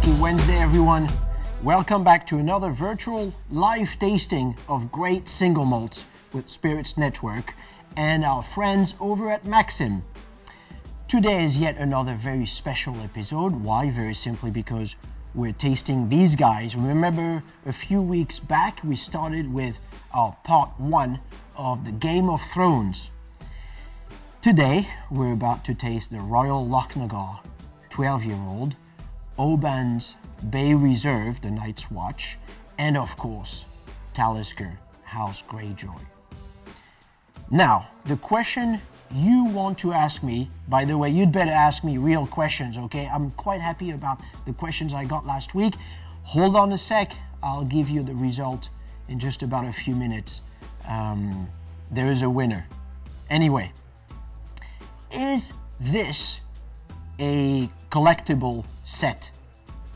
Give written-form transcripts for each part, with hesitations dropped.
Whisky Wednesday, everyone. Welcome back to another virtual live tasting of great single malts with Spirits Network and our friends over at Maxim. Today is yet another very special episode. Why? Very simply because we're tasting these guys. Remember, a few weeks back, we started with our part 1 of the Game of Thrones. Today, we're about to taste the Royal Lochnagar 12-year-old, Oban's Bay Reserve, the Night's Watch, and of course, Talisker House Greyjoy. Now, the question you want to ask me, by the way, you'd better ask me real questions, okay? I'm quite happy about the questions I got last week. Hold on a sec, I'll give you the result in just about a few minutes. There is a winner. Anyway, is this a collectible set,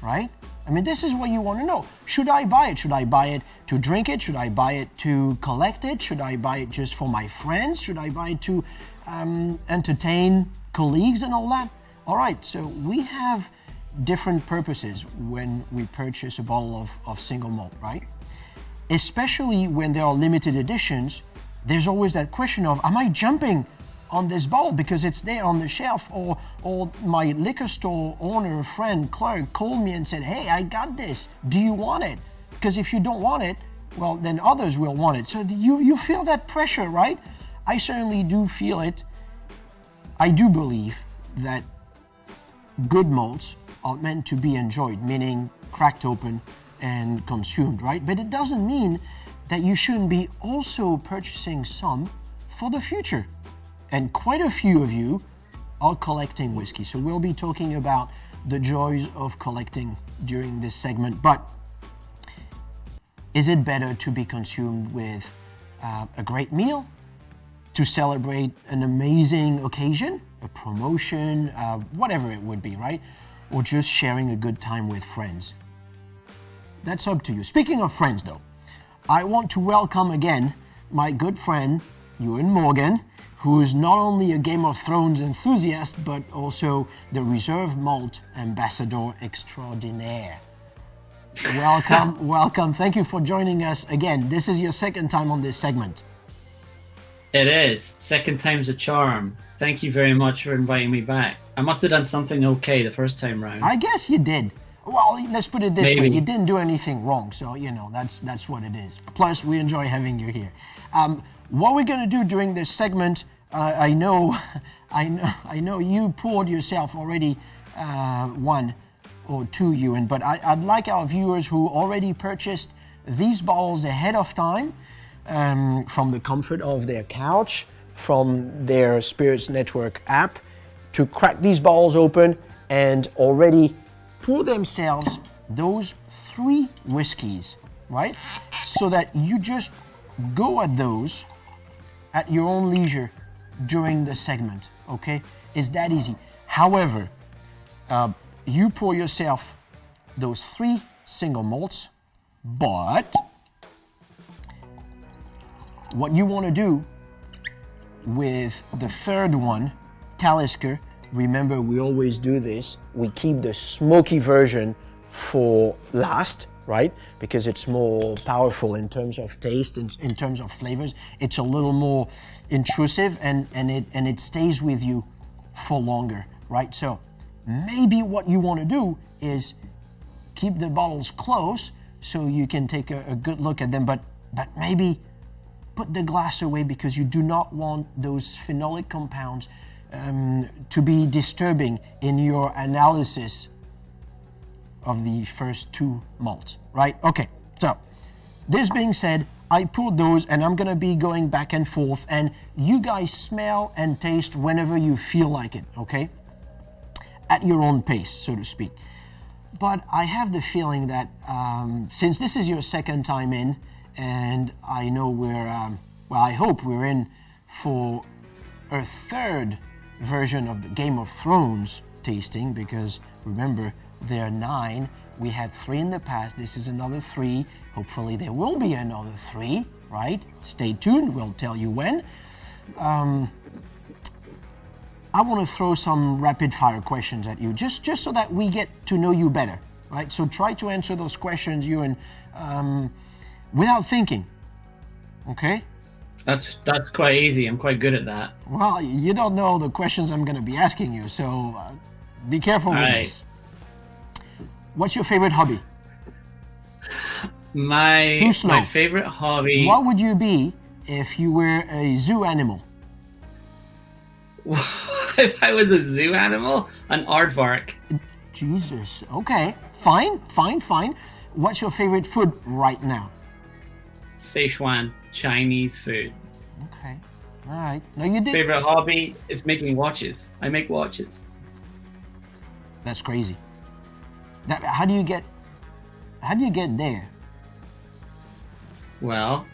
right? I mean, this is what you want to know. Should I buy it? Should I buy it to drink it? Should I buy it to collect it? Should I buy it just for my friends? Should I buy it to entertain colleagues and all that? All right, so we have different purposes when we purchase a bottle of single malt, right? Especially when there are limited editions, there's always that question of, am I jumping on this bottle because it's there on the shelf, or my liquor store owner, friend, clerk called me and said, hey, I got this, do you want it? Because if you don't want it, well, then others will want it. So you feel that pressure, right? I certainly do feel it. I do believe that good malts are meant to be enjoyed, meaning cracked open and consumed, right? But it doesn't mean that you shouldn't be also purchasing some for the future. And quite a few of you are collecting whiskey. So we'll be talking about the joys of collecting during this segment. But is it better to be consumed with a great meal, to celebrate an amazing occasion, a promotion, whatever it would be, right? Or just sharing a good time with friends? That's up to you. Speaking of friends, though, I want to welcome again my good friend, Ewan Morgan, who is not only a Game of Thrones enthusiast, but also the Reserve Malt Ambassador Extraordinaire. Welcome, welcome. Thank you for joining us again. This is your second time on this segment. It is. Second time's a charm. Thank you very much for inviting me back. I must have done something okay the first time round. I guess you did. Well, let's put it this way. Maybe. You didn't do anything wrong, so, you know, that's what it is. Plus, we enjoy having you here. What we're going to do during this segment, I know you poured yourself already one or two, Ewan, but I'd like our viewers who already purchased these bottles ahead of time, from the comfort of their couch, from their Spirits Network app, to crack these bottles open and already pour themselves those 3 whiskeys, right? So that you just go at those at your own leisure during the segment, okay? It's that easy. However, you pour yourself those 3 single malts, but what you want to do with the third one, Talisker, remember we always do this, we keep the smoky version for last, right? Because it's more powerful in terms of taste and in terms of flavors. It's a little more intrusive and it stays with you for longer, right? So maybe what you want to do is keep the bottles close so you can take a good look at them, but maybe put the glass away because you do not want those phenolic compounds to be disturbing in your analysis of the first 2 malts, right? Okay, so this being said, I poured those and I'm gonna be going back and forth, and you guys smell and taste whenever you feel like it, okay? At your own pace, so to speak. But I have the feeling that since this is your second time in, and I know I hope we're in for a third version of the Game of Thrones tasting, because remember, there are 9. We had 3 in the past. This is another 3. Hopefully there will be another 3, right? Stay tuned. We'll tell you when. I want to throw some rapid fire questions at you, just so that we get to know you better, right? So try to answer those questions, Ewan, without thinking, okay? That's quite easy. I'm quite good at that. Well, you don't know the questions I'm going to be asking you, so be careful with this. What's your favorite hobby? My favorite hobby. What would you be if you were a zoo animal? If I was a zoo animal? An aardvark. Jesus. Okay. Fine. What's your favorite food right now? Sichuan Chinese food. Okay. All right. No, you did. Favorite hobby is making watches. I make watches. That's crazy. How do you get there? Well,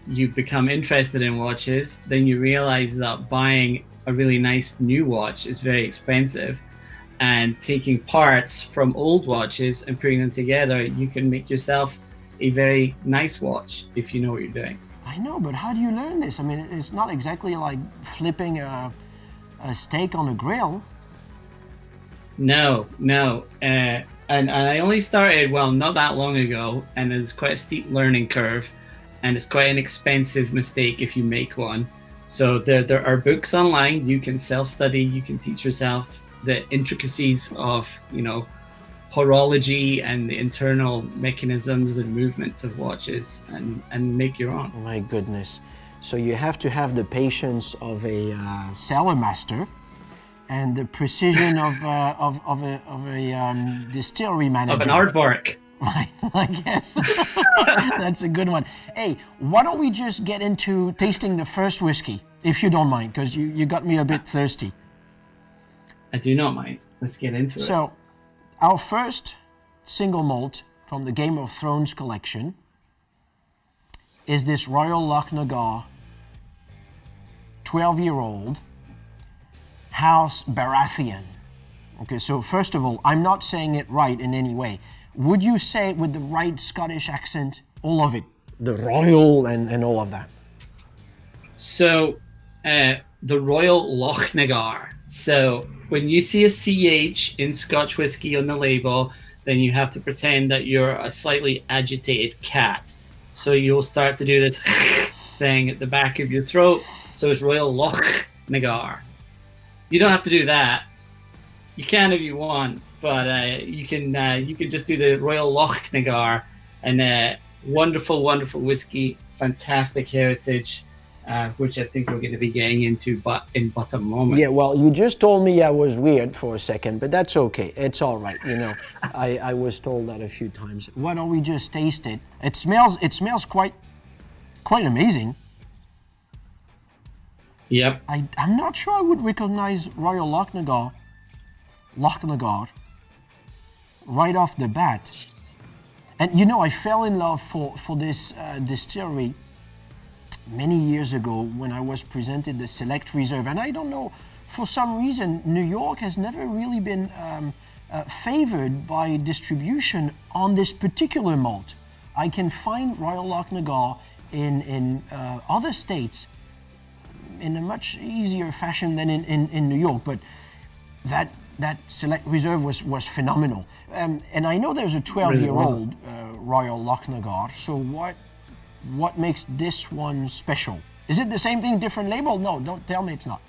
you become interested in watches, then you realize that buying a really nice new watch is very expensive, and taking parts from old watches and putting them together, you can make yourself a very nice watch if you know what you're doing. I know, but how do you learn this? I mean, it's not exactly like flipping a steak on a grill. No. And I only started, well, not that long ago, and it's quite a steep learning curve, and it's quite an expensive mistake if you make one. So there are books online. You can self-study. You can teach yourself the intricacies of, horology and the internal mechanisms and movements of watches, and make your own. My goodness. So you have to have the patience of a cellar master and the precision of a distillery manager. Of an aardvark. Right, I guess. That's a good one. Hey, why don't we just get into tasting the first whiskey, if you don't mind, because you got me a bit thirsty. I do not mind. Let's get into it. So, our first single malt from the Game of Thrones collection is this Royal Lochnagar 12-year-old House Baratheon. Okay, so first of all, I'm not saying it right in any way. Would you say it with the right Scottish accent? All of it. The royal and all of that. So, the Royal Lochnagar. So, when you see a CH in Scotch whiskey on the label, then you have to pretend that you're a slightly agitated cat. So you'll start to do this thing at the back of your throat. So it's Royal Lochnagar. You don't have to do that. You can if you want, but you can just do the Royal Lochnagar, and wonderful whiskey, fantastic heritage, which I think we're going to be getting into in but a moment. Yeah, well, you just told me I was weird for a second, but that's okay. It's all right, I was told that a few times. Why don't we just taste it? It smells quite amazing. Yep. I'm not sure I would recognize Royal Lochnagar right off the bat. And I fell in love for this distillery many years ago when I was presented the Select Reserve. And I don't know, for some reason, New York has never really been favored by distribution on this particular malt. I can find Royal Lochnagar in other states in a much easier fashion than in New York, but that Select Reserve was phenomenal. And I know there's a 12-year-old Royal Lochnagar, so what makes this one special? Is it the same thing, different label? No, don't tell me it's not.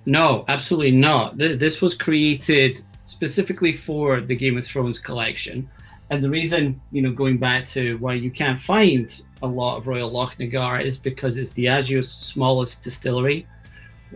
No, absolutely not. This was created specifically for the Game of Thrones collection. And the reason, going back to why you can't find a lot of Royal Lochnagar is because it's Diageo's smallest distillery.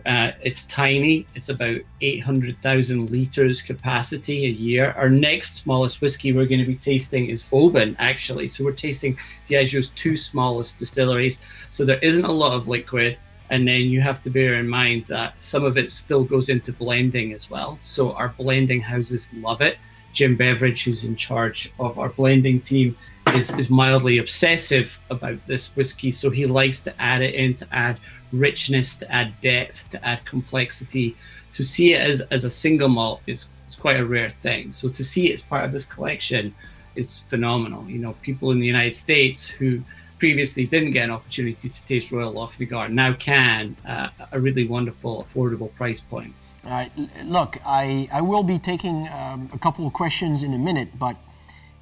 It's tiny. It's about 800,000 litres capacity a year. Our next smallest whiskey we're going to be tasting is Oban, actually. So we're tasting Diageo's two smallest distilleries. So there isn't a lot of liquid. And then you have to bear in mind that some of it still goes into blending as well. So our blending houses love it. Jim Beveridge, who's in charge of our blending team, is mildly obsessive about this whiskey. So he likes to add it in, to add richness, to add depth, to add complexity. To see it as a single malt is quite a rare thing. So to see it as part of this collection is phenomenal. People in the United States who previously didn't get an opportunity to taste Royal Lochnagar now can, a really wonderful, affordable price point. All right, look, I will be taking a couple of questions in a minute, but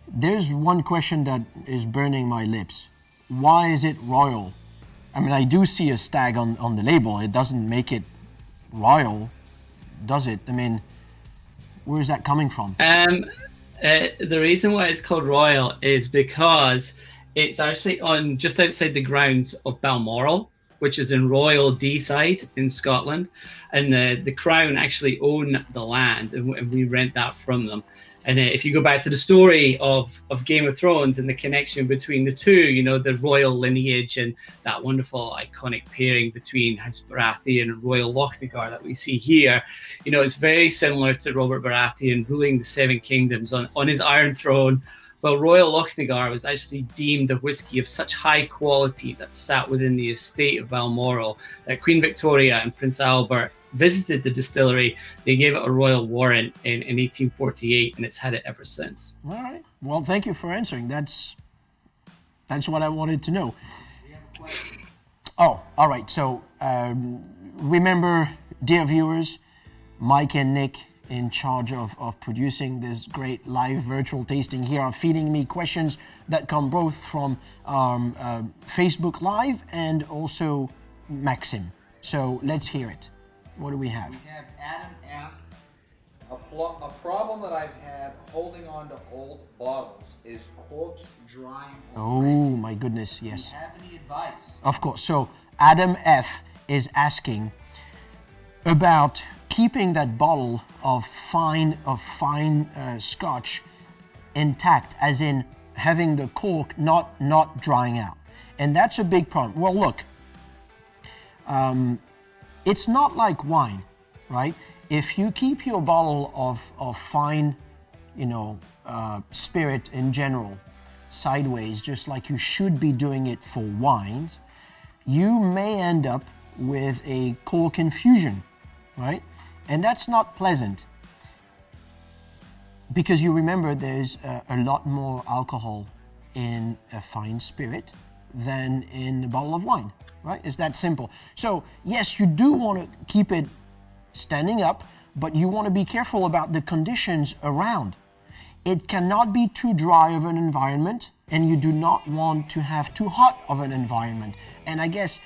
there's one question that is burning my lips. Why is it royal? I mean, I do see a stag on the label. It doesn't make it royal, does it? I mean, where is that coming from? The reason why it's called royal is because it's actually on just outside the grounds of Balmoral, which is in Royal Deeside in Scotland, and the Crown actually own the land, and we rent that from them. And if you go back to the story of Game of Thrones and the connection between the two, you know, the royal lineage and that wonderful iconic pairing between House Baratheon and Royal Lochnagar that we see here, you know, it's very similar to Robert Baratheon ruling the Seven Kingdoms on his Iron Throne. Well, Royal Lochnagar was actually deemed a whiskey of such high quality that sat within the estate of Balmoral that Queen Victoria and Prince Albert visited the distillery. They gave it a royal warrant in 1848, and it's had it ever since. All right. Well, thank you for answering. That's what I wanted to know. We have a question. Oh, all right. So remember, dear viewers, Mike and Nick, in charge of producing this great live virtual tasting here, are feeding me questions that come both from Facebook Live and also Maxim. So let's hear it. What do we have? We have Adam F. A problem that I've had holding on to old bottles is corks drying. Oh my goodness, yes. Do you have any advice? Of course. So Adam F is asking about keeping that bottle of fine Scotch intact, as in having the cork not drying out, and that's a big problem. Well, look, it's not like wine, right? If you keep your bottle of fine, spirit in general, sideways, just like you should be doing it for wines, you may end up with a cork infusion, right? And that's not pleasant, because you remember there's a lot more alcohol in a fine spirit than in a bottle of wine, right? It's that simple. So yes, you do want to keep it standing up, but you want to be careful about the conditions around. It cannot be too dry of an environment, and you do not want to have too hot of an environment. And I guess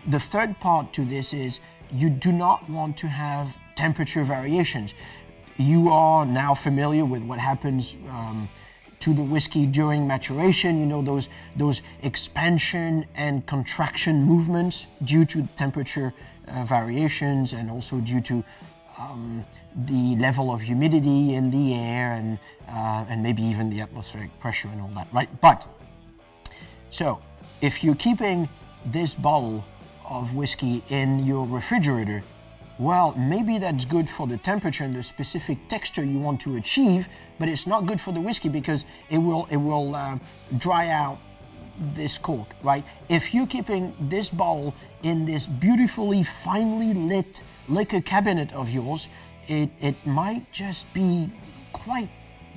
the third part to this is you do not want to have temperature variations. You are now familiar with what happens to the whiskey during maturation. You know, those expansion and contraction movements due to temperature variations, and also due to the level of humidity in the air, and maybe even the atmospheric pressure and all that, right? But so if you're keeping this bottle of whiskey in your refrigerator, well, maybe that's good for the temperature and the specific texture you want to achieve, but it's not good for the whiskey, because it will dry out this cork, right? If you're keeping this bottle in this beautifully finely lit liquor cabinet of yours, it might just be quite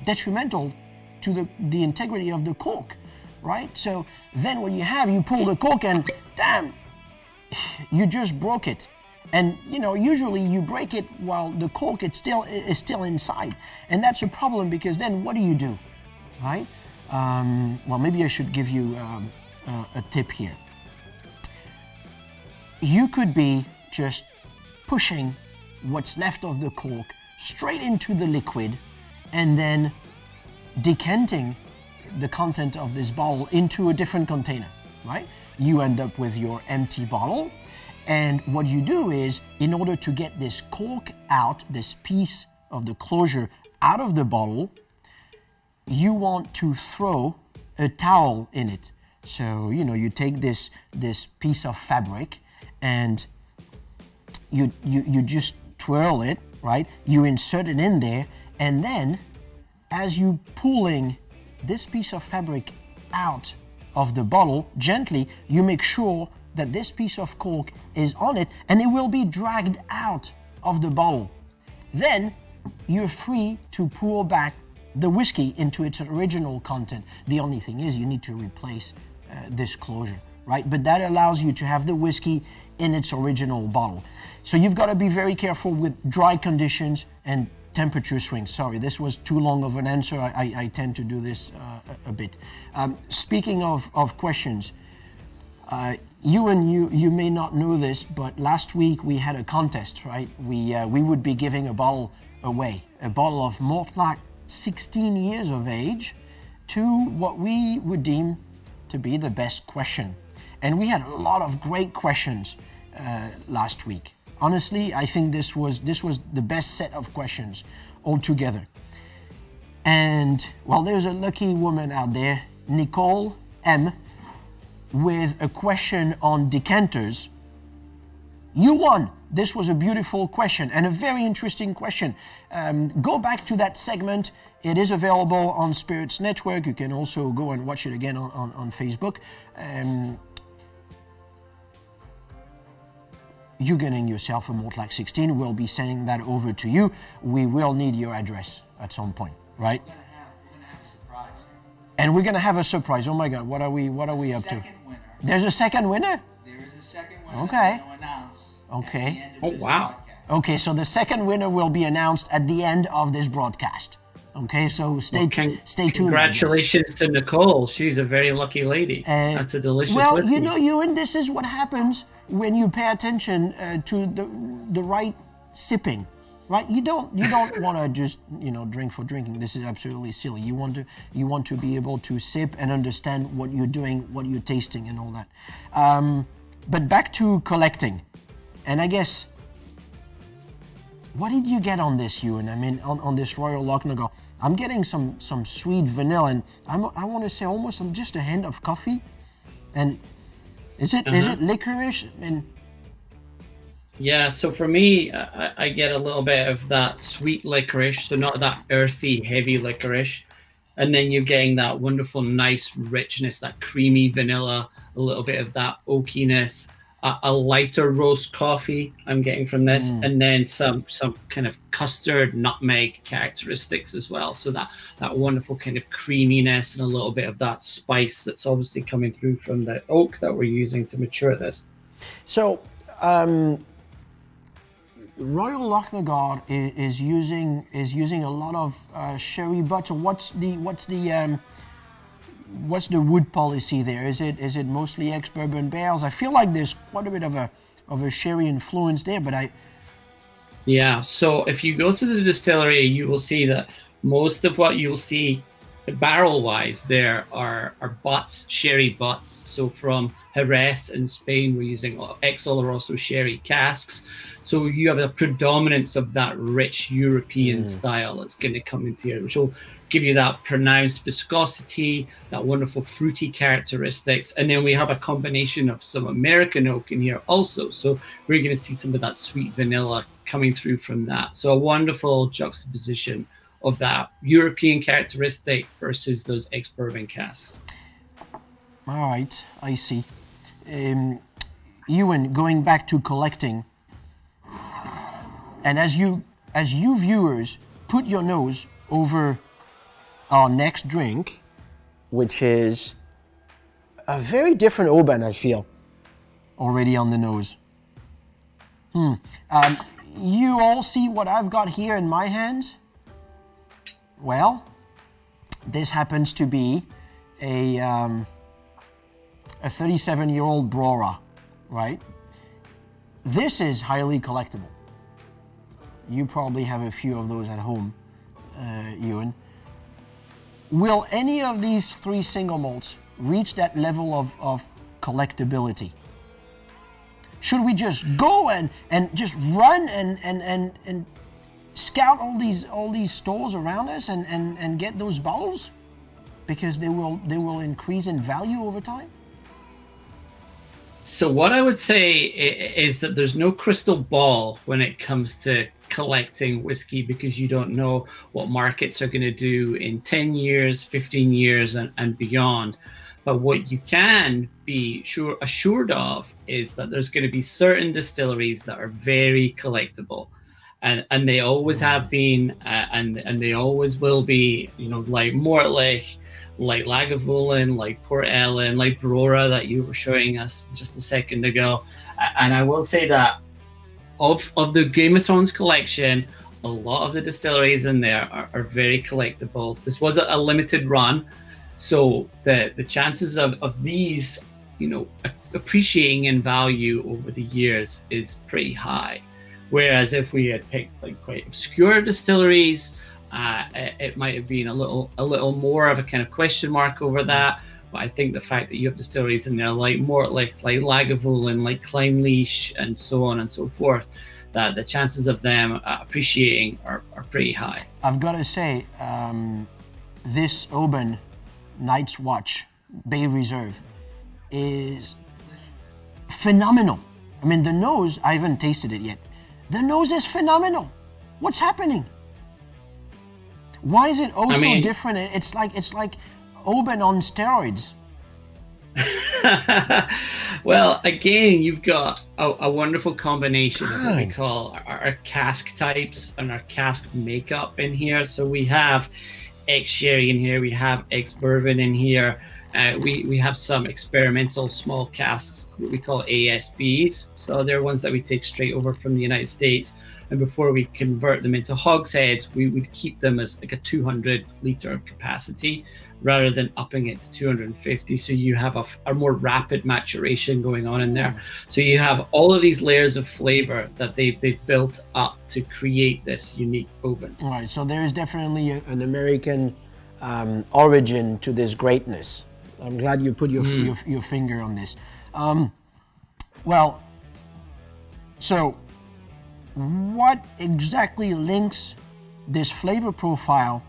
detrimental to the integrity of the cork, right? So then what you pull the cork and damn, you just broke it. And usually you break it while the cork is still inside, and that's a problem, because then what do, right? Well, maybe I should give you a tip here. You could be just pushing what's left of the cork straight into the liquid, and then decanting the content of this bottle into a different container, right? You end up with your empty bottle. And what you do is, in order to get this cork out, this piece of the closure out of the bottle, you want to throw a towel in it. So, you take this piece of fabric and you just twirl it, right? You insert it in there, and then as you pulling this piece of fabric out of the bottle gently, you make sure that this piece of cork is on it, and it will be dragged out of the bottle. Then you're free to pour back the whiskey into its original content. The only thing is you need to replace this closure, right? But that allows you to have the whiskey in its original bottle. So you've got to be very careful with dry conditions and temperature swings. Sorry, this was too long of an answer. I tend to do this a bit. Speaking of questions, you may not know this, but last week we had a contest, right? We would be giving a bottle away, a bottle of Mortlach 16 years of age, to what we would deem to be the best question. And we had a lot of great questions last week. Honestly, I think this was the best set of questions altogether. And well, there's a lucky woman out there, Nicole M, with a question on decanters. You won. This was a beautiful question and a very interesting question. Go back to that segment. It is available on Spirits Network. You can also go and watch it again on Facebook. You're getting yourself a Mortlach 16. We'll be sending that over to you. We will need your address at some point, right? We're gonna have a surprise. And we're gonna have a surprise. Oh my God, what are we up to? Second winner. There's a second winner? There is a second winner. Okay. That we're gonna announce Okay. At the end of this wow. podcast. Okay, so the second winner will be announced at the end of this broadcast. Okay, so stay tuned. I guess. Congratulations to Nicole. She's a very lucky lady. That's a delicious whiskey. You know, Ewan, this is what happens when you pay attention to the right sipping, right? You don't want to just drink for drinking. This is absolutely silly. You want to be able to sip and understand what you're doing, what you're tasting, and all that. But back to collecting, and I guess, what did you get on this, Ewan? I mean, on this Royal Lochnagar, I'm getting some sweet vanilla, and I want to say almost just a hint of coffee, and. Is it licorice? Yeah, so for me, I get a little bit of that sweet licorice, so not that earthy, heavy licorice. And then you're getting that wonderful, nice richness, that creamy vanilla, a little bit of that oakiness, a lighter roast coffee I'm getting from this, and then some kind of custard, nutmeg characteristics as well. So that wonderful kind of creaminess and a little bit of that spice that's obviously coming through from the oak that we're using to mature this. So, Royal Lochnagar is using a lot of sherry butter. What's the wood policy there? Is it mostly ex-bourbon barrels? I feel like there's quite a bit of a sherry influence there, but Yeah, so if you go to the distillery, you will see that most of what you'll see barrel-wise there are butts, sherry butts. So from Jerez in Spain, we're using ex-Oloroso sherry casks. So you have a predominance of that rich European style that's going to come into here, which will give you that pronounced viscosity, that wonderful fruity characteristics. And then we have a combination of some American oak in here also. So we're going to see some of that sweet vanilla coming through from that. So a wonderful juxtaposition of that European characteristic versus those ex-bourbon casks. All right, I see. Ewan, going back to collecting, and as you viewers put your nose over our next drink, which is a very different Oban, I feel, already on the nose. You all see what I've got here in my hands? Well, this happens to be a 37-year-old Brora, right? This is highly collectible. You probably have a few of those at home, Ewan. Will any of these three single malts reach that level of collectability? Should we just go and just run and scout all these stores around us and get those bottles? Because they will increase in value over time? So what I would say is that there's no crystal ball when it comes to collecting whiskey, because you don't know what markets are going to do in 10 years, 15 years and beyond. But what you can be assured of is that there's going to be certain distilleries that are very collectible. And they always have been, and they always will be, like Mortlach, like Lagavulin, like Port Ellen, like Brora that you were showing us just a second ago. And I will say that of the Game of Thrones collection, a lot of the distilleries in there are very collectible. This was a limited run, so the chances of these, appreciating in value over the years is pretty high. Whereas if we had picked like quite obscure distilleries, it might have been a little more of a kind of question mark over that. But I think the fact that you have distilleries in there like Lagavulin, like Clynelish, and so on and so forth, that the chances of them appreciating are pretty high. I've got to say, this Oban Night's Watch Bay Reserve is phenomenal. I mean, the nose, I haven't tasted it yet. The nose is phenomenal. What's happening? Why is it so different? It's like Oban on steroids. Well, again, you've got a wonderful combination of what we call our cask types and our cask makeup in here. So we have ex-sherry in here, we have ex-bourbon in here, we have some experimental small casks, what we call ASBs. So they're ones that we take straight over from the United States. And before we convert them into hogsheads, we would keep them as like a 200-liter capacity rather than upping it to 250. So you have a more rapid maturation going on in there. So you have all of these layers of flavor that they've built up to create this unique Oban. All right, so there is definitely an American origin to this greatness. I'm glad you put your finger on this. So what exactly links this flavor profile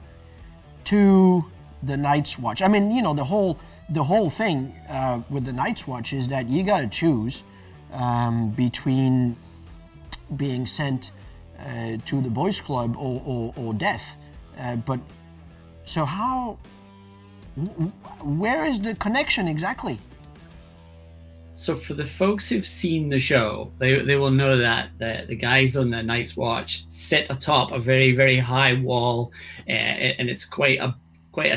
to the Night's Watch? I mean, the whole thing with the Night's Watch is that you got to choose between being sent to the boys' club or death. But so where is the connection exactly? So for the folks who've seen the show, they will know that the guys on the Night's Watch sit atop a very, very high wall, and it's quite a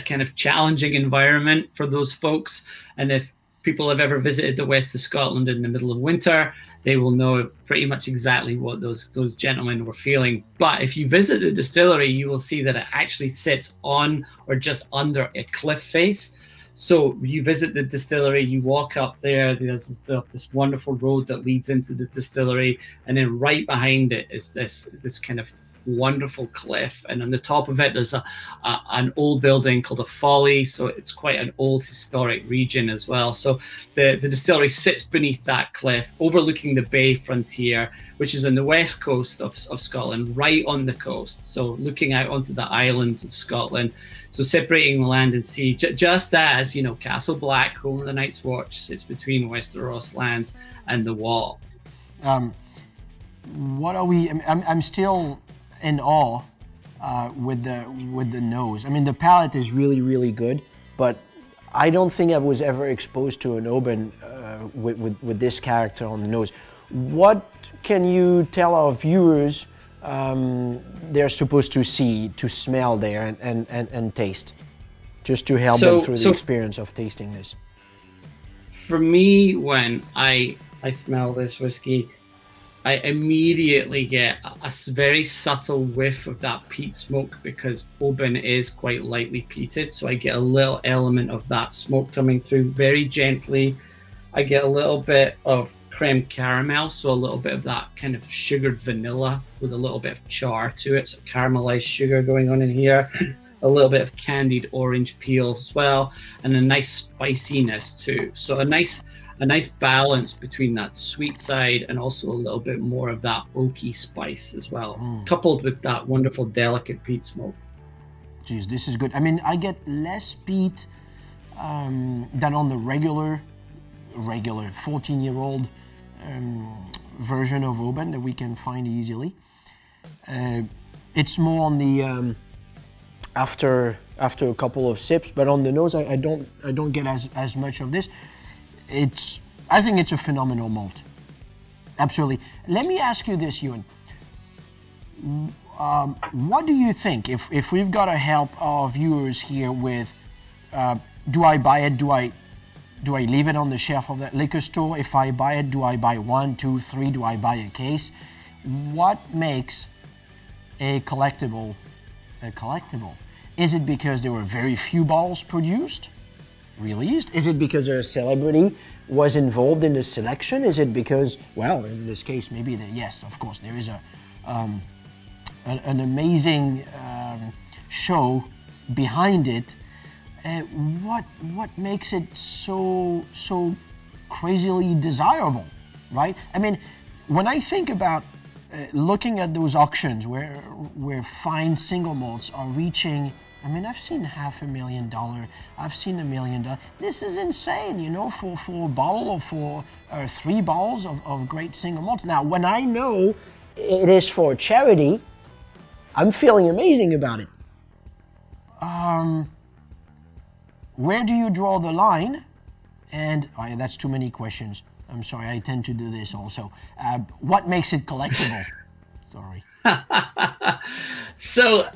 kind of challenging environment for those folks. And if people have ever visited the west of Scotland in the middle of winter, they will know pretty much exactly what those gentlemen were feeling. But if you visit the distillery, you will see that it actually sits on or just under a cliff face. So you visit the distillery, you walk up there, there's this wonderful road that leads into the distillery, and then right behind it is this kind of wonderful cliff, and on the top of it there's an old building called a folly, so it's quite an old historic region as well. So the distillery sits beneath that cliff overlooking the bay frontier, which is on the west coast of Scotland, right on the coast, so looking out onto the islands of Scotland, so separating the land and sea, just as Castle Black, home of the Night's Watch, sits between Westeros lands and the Wall. What are we? I'm still in awe with the nose. I mean, the palate is really, really good, but I don't think I was ever exposed to an Oban with this character on the nose. What can you tell our viewers they're supposed to see, to smell there and taste, just to help them through the experience of tasting this? For me, when I smell this whiskey, I immediately get a very subtle whiff of that peat smoke, because Oban is quite lightly peated. So I get a little element of that smoke coming through very gently. I get a little bit of creme caramel, so a little bit of that kind of sugared vanilla with a little bit of char to it. So caramelized sugar going on in here. A little bit of candied orange peel as well, and a nice spiciness too. So a nice balance between that sweet side and also a little bit more of that oaky spice as well, coupled with that wonderful delicate peat smoke. Geez, this is good. I mean, I get less peat than on the regular 14-year-old version of Oban that we can find easily. It's more on the after a couple of sips, but on the nose, I don't get as much of this. I think it's a phenomenal malt. Absolutely. Let me ask you this, Ewan. What do you think, if we've got to help our viewers here with do I buy it? Do I leave it on the shelf of that liquor store? If I buy it, do I buy 1, 2, 3? Do I buy a case? What makes a collectible a collectible? Is it because there were very few bottles produced, released? Is it because a celebrity was involved in the selection? Is it because, well, in this case, maybe yes, of course, there is an amazing show behind it. What makes it so crazily desirable, right? I mean, when I think about looking at those auctions where fine single malts are reaching, I mean, I've seen $500,000, I've seen $1 million. This is insane, for a bottle or for 3 bottles of great single malts. Now, when I know it is for charity, I'm feeling amazing about it. Where do you draw the line? And that's too many questions. I'm sorry, I tend to do this also. What makes it collectible? Sorry. So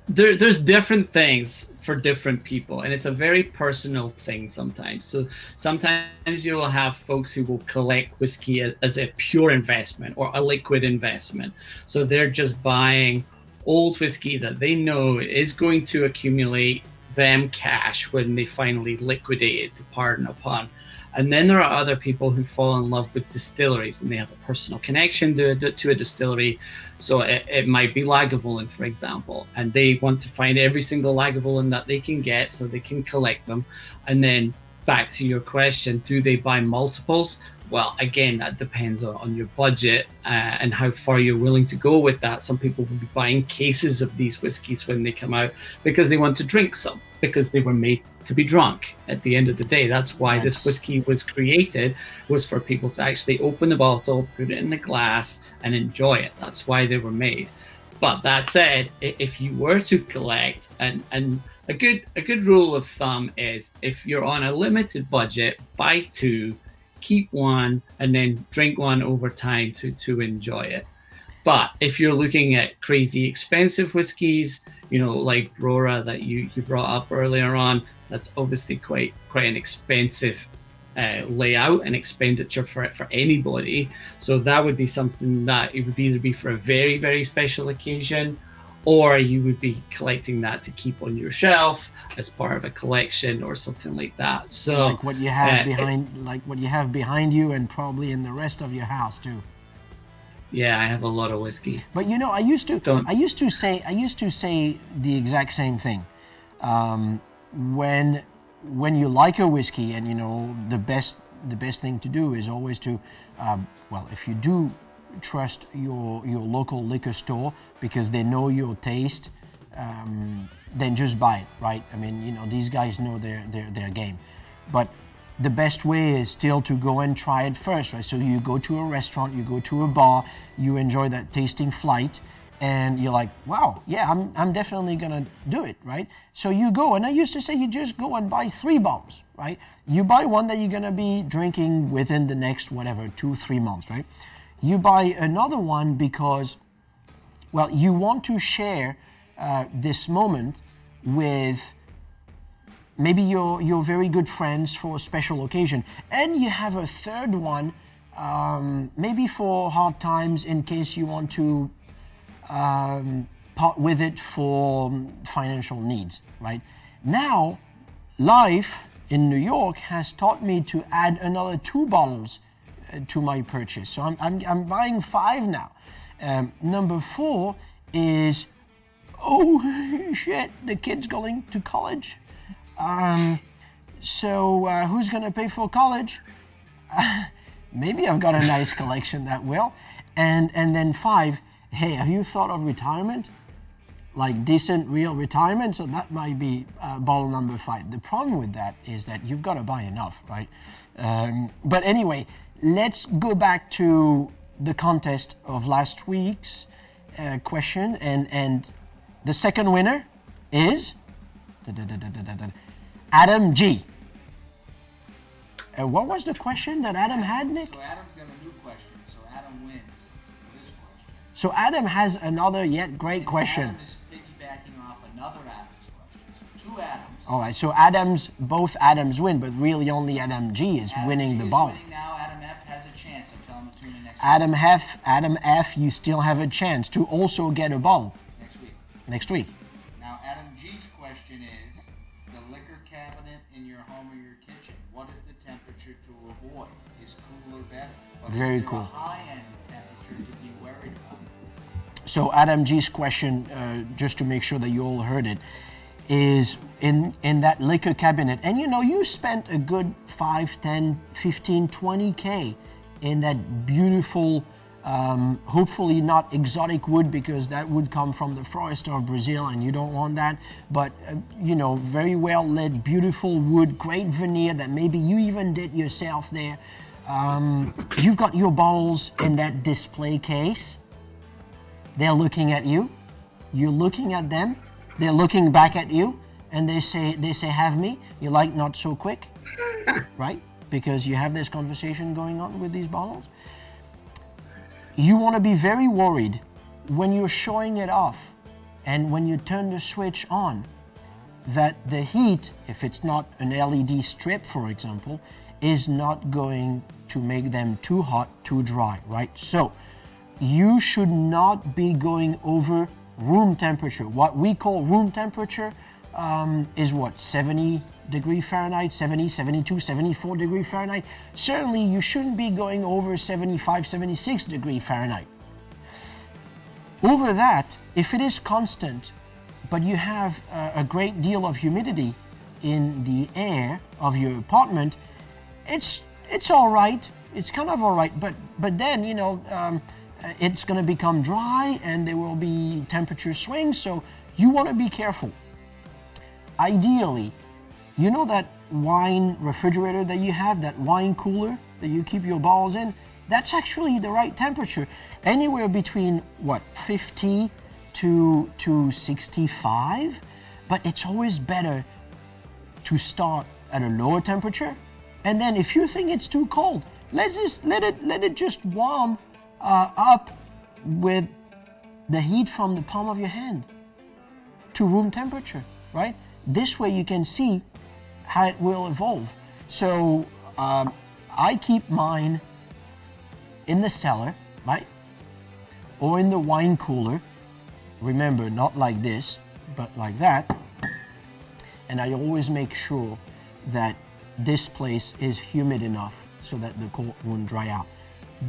there's different things for different people, and it's a very personal thing sometimes. So sometimes you will have folks who will collect whiskey as a pure investment or a liquid investment. So they're just buying old whiskey that they know is going to accumulate them cash when they finally liquidate it, to pardon upon. And then there are other people who fall in love with distilleries and they have a personal connection to a distillery. So it might be Lagavulin, for example, and they want to find every single Lagavulin that they can get so they can collect them. And then back to your question, do they buy multiples? Well, again, that depends on your budget and how far you're willing to go with that. Some people will be buying cases of these whiskeys when they come out because they want to drink some, because they were made to be drunk. At the end of the day, that's why this whiskey was created, was for people to actually open the bottle, put it in the glass, and enjoy it. That's why they were made. But that said, if you were to collect, and a good rule of thumb is, if you're on a limited budget, buy 2, keep 1, and then drink 1 over time to enjoy it. But if you're looking at crazy expensive whiskeys, like Brora that you brought up earlier on, that's obviously quite an expensive layout and expenditure for anybody. So that would be something that it would either be for a very, very special occasion, or you would be collecting that to keep on your shelf as part of a collection or something like that. So like what you have behind you, and probably in the rest of your house too. Yeah, I have a lot of whiskey. But I used to say the exact same thing. When you like a whiskey, and the best thing to do is always to, if you do trust your local liquor store because they know your taste, then just buy it, right? I mean, these guys know their game. But the best way is still to go and try it first, right? So you go to a restaurant, you go to a bar, you enjoy that tasting flight, and you're like, wow, yeah, I'm definitely gonna do it, right? So you go, and I used to say you just go and buy 3 bottles, right? You buy one that you're gonna be drinking within the next 2-3 months, right? You buy another one because, well, you want to share this moment with maybe your very good friends for a special occasion, and you have a third one, maybe for hard times, in case you want to part with it for financial needs, right? Now, life in New York has taught me to add another 2 bottles to my purchase. So I'm buying 5 now. Number 4 is, oh shit, the kid's going to college. So who's gonna pay for college? Maybe I've got a nice collection that will. And then 5, hey, have you thought of retirement? Like decent real retirement? So that might be bottle number 5. The problem with that is that you've got to buy enough, right? But anyway, let's go back to the contest of last week's question, and the second winner is Adam G. What was the question that Adam had, Nick? So Adam's got a new question, so Adam wins this question. So Adam has another yet great question. Adam is piggybacking off another Adam's question. So 2 Adams. All right, so both Adams win, but really only Adam G is winning the bottle. Now Adam F has a chance. I'm telling him to tune in next Adam F, you still have a chance to also get a bottle week. next week. Now Adam G's question is, the liquor cabinet in your home or your kitchen, what is the temperature to avoid? Is cooler better? But Very is there cool. a high-end temperature to be worried about? So Adam G's question, just to make sure that you all heard it, is in that liquor cabinet. And you spent a good 5, 10, 15, 20K in that beautiful, hopefully not exotic wood, because that would come from the forest of Brazil and you don't want that. But, very well lit, beautiful wood, great veneer that maybe you even did yourself there. You've got your bottles in that display case. They're looking at you. You're looking at them. They're looking back at you, and they say, "Have me." You're like, "Not so quick," right? Because you have this conversation going on with these bottles. You want to be very worried when you're showing it off, and when you turn the switch on, that the heat, if it's not an LED strip, for example, is not going to make them too hot, too dry, right? So you should not be going over room temperature. What we call room temperature is what, 70 degree Fahrenheit, 70, 72, 74 degree Fahrenheit. Certainly you shouldn't be going over 75, 76 degree Fahrenheit. Over that, if it is constant, but you have a great deal of humidity in the air of your apartment, it's all right. It's kind of all right, but then, it's going to become dry and there will be temperature swings, so you want to be careful. Ideally, that wine refrigerator that you have, that wine cooler that you keep your bottles in, that's actually the right temperature. Anywhere between, 50 to 65, but it's always better to start at a lower temperature, and then if you think it's too cold, let it just warm up with the heat from the palm of your hand to room temperature, right? This way you can see how it will evolve. So I keep mine in the cellar, right? Or in the wine cooler. Remember, not like this, but like that. And I always make sure that this place is humid enough so that the cork won't dry out.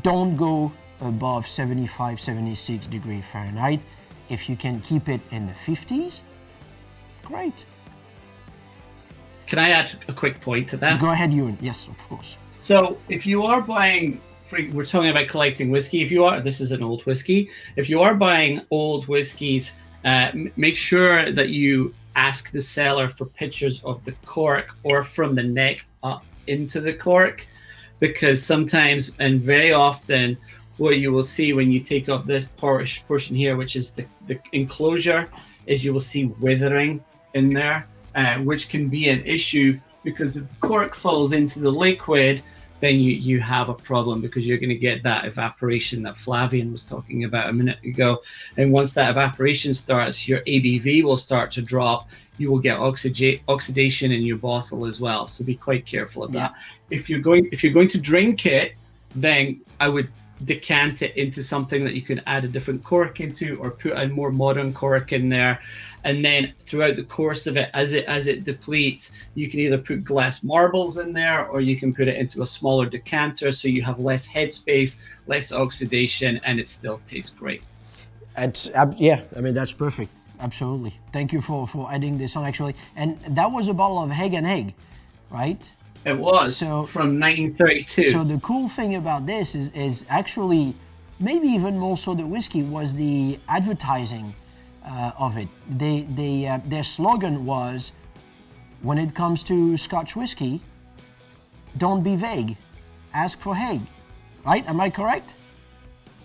Don't go above 75, 76 degree Fahrenheit. If you can keep it in the 50s, great. Can I add a quick point to that? Go ahead, Ewan. Yes, of course. So if you are buying, we're talking about collecting whiskey. This is an old whiskey. If you are buying old whiskeys, make sure that you ask the seller for pictures of the cork or from the neck up into the cork, because sometimes and very often what you will see when you take off this portion here, which is the enclosure, is you will see withering in there, which can be an issue, because if the cork falls into the liquid, then you have a problem, because you're going to get that evaporation that Flavian was talking about a minute ago. And once that evaporation starts, your ABV will start to drop. You will get oxidation in your bottle as well. So be quite careful of that. If you're going to drink it, then I would decant it into something that you can add a different cork into, or put a more modern cork in there. And then throughout the course of it, as it depletes, you can either put glass marbles in there, or you can put it into a smaller decanter, so you have less headspace, less oxidation, and it still tastes great. That's perfect. Absolutely. Thank you for adding this on, actually. And that was a bottle of Egg and Egg, right? It was from 1932. So the cool thing about this is actually, maybe even more so the whiskey, was the advertising of it. Their slogan was, when it comes to Scotch whiskey, don't be vague, ask for Haig. Right? Am I correct?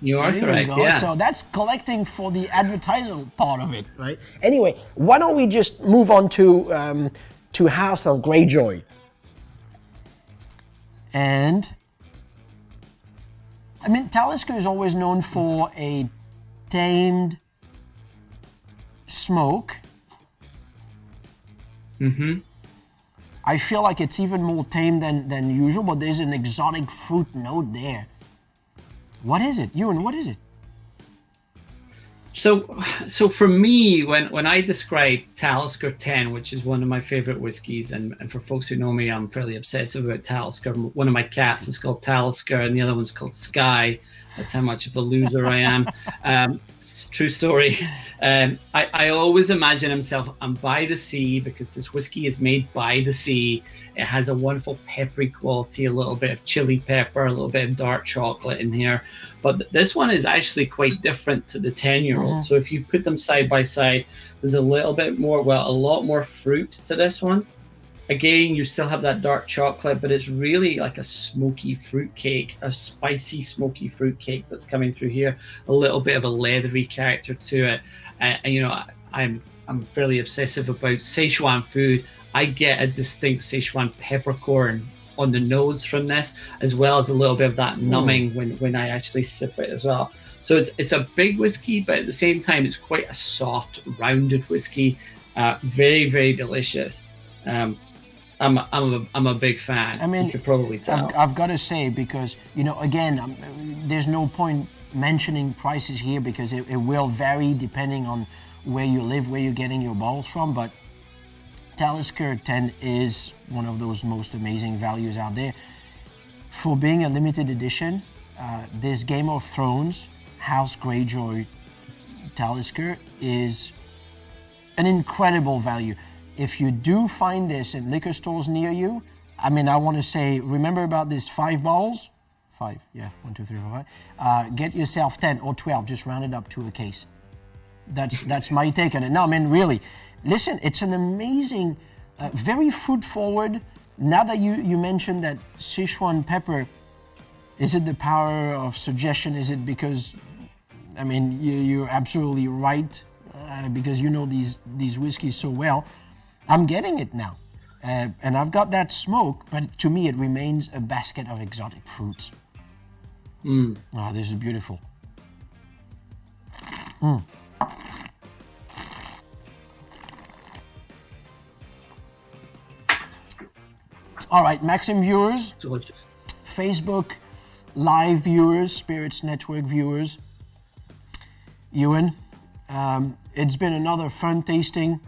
You are correct, yeah. So that's collecting for the advertising part of it, right? Anyway, why don't we just move on to House of Greyjoy? And Talisker is always known for a tamed smoke, I feel like it's even more tame than usual, but there's an exotic fruit note there. What is it? Ewan, what is it? So for me, when I describe Talisker 10, which is one of my favorite whiskies, and for folks who know me, I'm fairly obsessive about Talisker. One of my cats is called Talisker, and the other one's called Sky. That's how much of a loser I am. True story. I always imagine myself, I'm by the sea, because this whiskey is made by the sea. It has a wonderful peppery quality, a little bit of chili pepper, a little bit of dark chocolate in here. But this one is actually quite different to the 10-year-old. So if you put them side by side, there's a little bit more, a lot more fruit to this one. Again, you still have that dark chocolate, but it's really like a smoky fruit cake, a spicy smoky fruit cake that's coming through here. A little bit of a leathery character to it. And I'm fairly obsessive about Szechuan food. I get a distinct Szechuan peppercorn on the nose from this, as well as a little bit of that numbing when I actually sip it as well. So it's a big whiskey, but at the same time, it's quite a soft, rounded whiskey. Very, very delicious. I'm a big fan. I mean, you could probably tell. I've got to say, because again, there's no point mentioning prices here, because it will vary depending on where you live, where you're getting your bottles from. But Talisker 10 is one of those most amazing values out there. For being a limited edition, this Game of Thrones House Greyjoy Talisker is an incredible value. If you do find this in liquor stores near you, I want to say, remember about this 5 bottles? 5, yeah, 1, 2, 3, 4, 5. Get yourself 10 or 12, just round it up to a case. That's my take on it. No, really, listen, it's an amazing, very fruit forward. Now that you mentioned that Szechuan pepper, is it the power of suggestion? Is it because, you're absolutely right, because you know these whiskeys so well. I'm getting it now. And I've got that smoke, but to me it remains a basket of exotic fruits. Oh, this is beautiful. All right, Maxim viewers, Delicious. Facebook Live viewers, Spirits Network viewers, Ewan, it's been another fun tasting.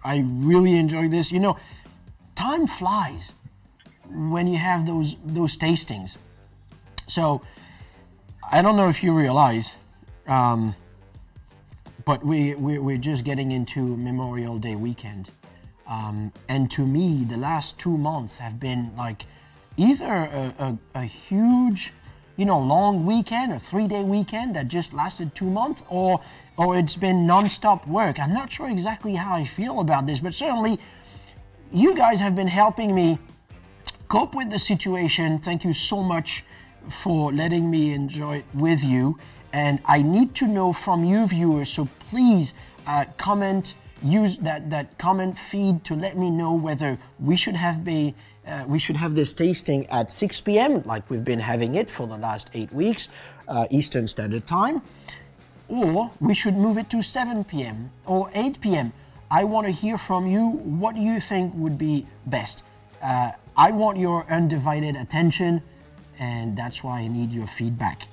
I really enjoy this. Time flies when you have those tastings. So, I don't know if you realize, but we're just getting into Memorial Day weekend. And to me, the last 2 months have been like either a huge, long weekend, a 3-day weekend that just lasted 2 months, or it's been non-stop work. I'm not sure exactly how I feel about this, but certainly you guys have been helping me cope with the situation. Thank you so much for letting me enjoy it with you. And I need to know from you viewers, so please comment, use that comment feed to let me know whether we should have this tasting at 6 p.m. like we've been having it for the last 8 weeks, Eastern Standard Time, or we should move it to 7 p.m. or 8 p.m. I want to hear from you. What do you think would be best? I want your undivided attention, and that's why I need your feedback.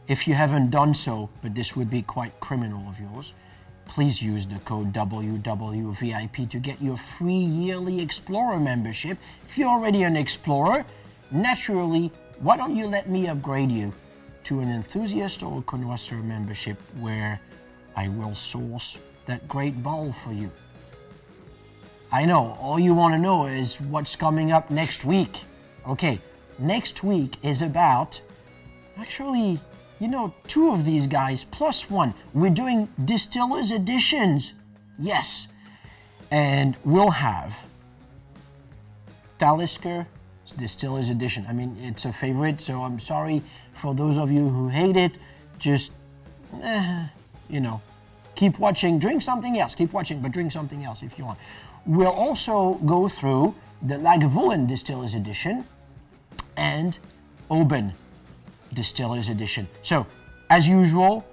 If you haven't done so, but this would be quite criminal of yours, please use the code WWVIP to get your free yearly Explorer membership. If you're already an Explorer, naturally, why don't you let me upgrade you to an enthusiast or connoisseur membership where I will source that great bottle for you. I know, all you want to know is what's coming up next week. Okay, next week is about, actually, 2 of these guys plus 1. We're doing Distillers Editions. Yes. And we'll have Talisker Distillers Edition. It's a favorite, so I'm sorry for those of you who hate it. Just, keep watching. Drink something else. Keep watching, but drink something else if you want. We'll also go through the Lagavulin Distillers Edition and Oban Distillers Edition. So, as usual,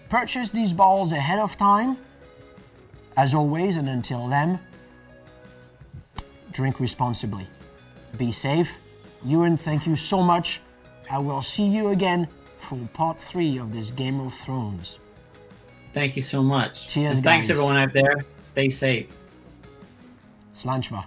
purchase these bottles ahead of time. As always, and until then, drink responsibly. Be safe. Ewan, thank you so much. I will see you again for part 3 of this Game of Thrones. Thank you so much. Cheers, and thanks guys. everyone out there. Stay safe. Slanchva.